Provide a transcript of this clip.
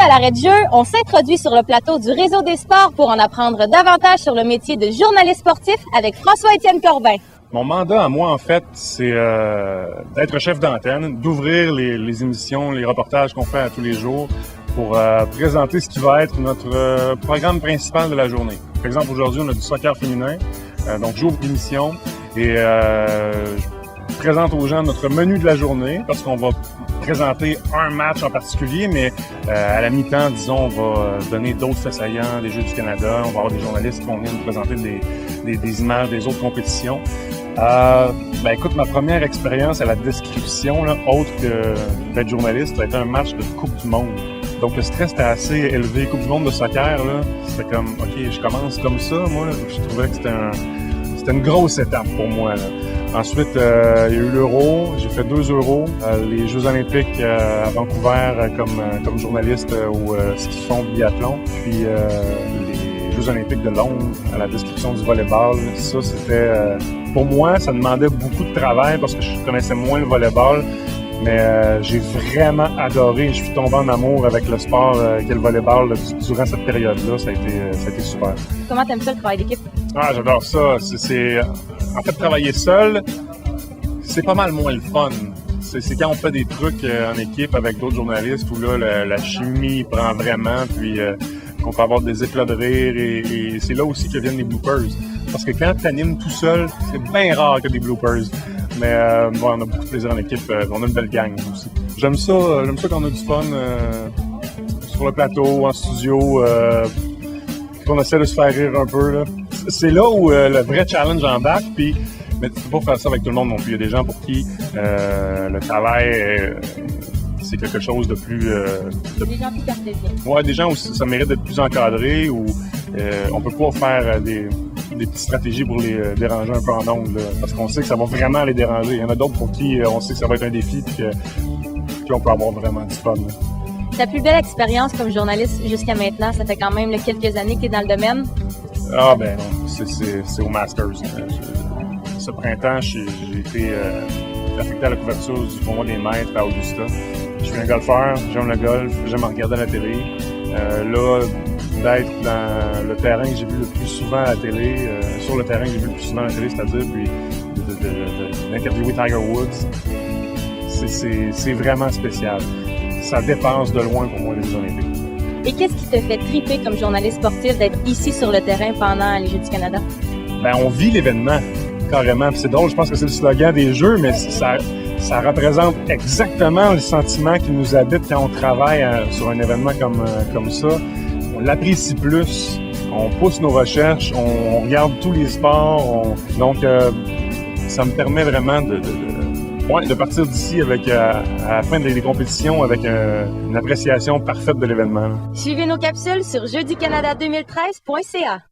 à l'arrêt de jeu, on s'introduit sur le plateau du Réseau des sports pour en apprendre davantage sur le métier de journaliste sportif avec François-Étienne Corbin. Mon mandat à moi, en fait, c'est d'être chef d'antenne, d'ouvrir les émissions, les reportages qu'on fait à tous les jours pour présenter ce qui va être notre programme principal de la journée. Par exemple, aujourd'hui, on a du soccer féminin, donc j'ouvre l'émission et je présente aux gens notre menu de la journée parce qu'on va présenter un match en particulier, mais à la mi-temps, disons, on va donner d'autres faits saillants des Jeux du Canada. On va avoir des journalistes qui vont venir nous présenter des images des autres compétitions. Écoute, ma première expérience à la description, là, autre que d'être journaliste, ça a été un match de Coupe du Monde. Donc le stress était assez élevé. Coupe du Monde de soccer, là, c'était comme, OK, je commence comme ça, moi. Là, je trouvais que c'était une grosse étape pour moi, là. Ensuite, il y a eu l'Euro, j'ai fait 2 Euros, les Jeux olympiques à Vancouver comme journaliste au ski de fond biathlon, puis les Jeux olympiques de Londres à la description du volleyball. Ça, c'était, pour moi, ça demandait beaucoup de travail parce que je connaissais moins le volleyball, mais j'ai vraiment adoré. Je suis tombé en amour avec le sport qu'est le volleyball durant cette période-là. Ça a été super. Comment t'aimes ça, le travail d'équipe? Ah, j'adore ça. En fait, travailler seul, c'est pas mal moins le fun. C'est quand on fait des trucs en équipe avec d'autres journalistes où là, la chimie prend vraiment, puis qu'on peut avoir des éclats de rire et c'est là aussi que viennent les bloopers. Parce que quand tu animes tout seul, c'est bien rare que des bloopers. Mais on a beaucoup de plaisir en équipe, on a une belle gang aussi. J'aime ça qu'on a du fun sur le plateau, en studio, qu'on essaie de se faire rire un peu, là. C'est là où le vrai challenge embarque, mais tu peux pas faire ça avec tout le monde non plus. Il y a des gens pour qui le travail, c'est quelque chose de plus... Des gens plus cartésiens. Ouais, des gens où ça mérite d'être plus encadré, où on peut pas faire des petites stratégies pour les déranger un peu en ondes, là, parce qu'on sait que ça va vraiment les déranger. Il y en a d'autres pour qui on sait que ça va être un défi, puis on peut avoir vraiment du fun, là. Ta plus belle expérience comme journaliste jusqu'à maintenant, ça fait quand même quelques années que tu es dans le domaine. Ah ben non, c'est au Masters. Ce printemps, j'ai été affecté à la couverture du tournoi des maîtres à Augusta. Je suis un golfeur, j'aime le golf, j'aime regarder la télé. Là, d'être dans le terrain que j'ai vu le plus souvent à la télé, sur le terrain que j'ai vu le plus souvent à la télé, c'est-à-dire puis d'interviewer Tiger Woods, c'est vraiment spécial. Ça dépasse de loin pour moi les Jeux olympiques. Et qu'est-ce qui te fait triper comme journaliste sportif d'être ici sur le terrain pendant les Jeux du Canada? On vit l'événement, carrément. Puis c'est drôle, je pense que c'est le slogan des Jeux, mais ça représente exactement le sentiment qui nous habite quand on travaille sur un événement comme ça. On l'apprécie plus, on pousse nos recherches, on regarde tous les sports. Donc, ça me permet vraiment de partir d'ici avec à la fin des compétitions avec une appréciation parfaite de l'événement. Suivez nos capsules sur jeuducanada2013.ca.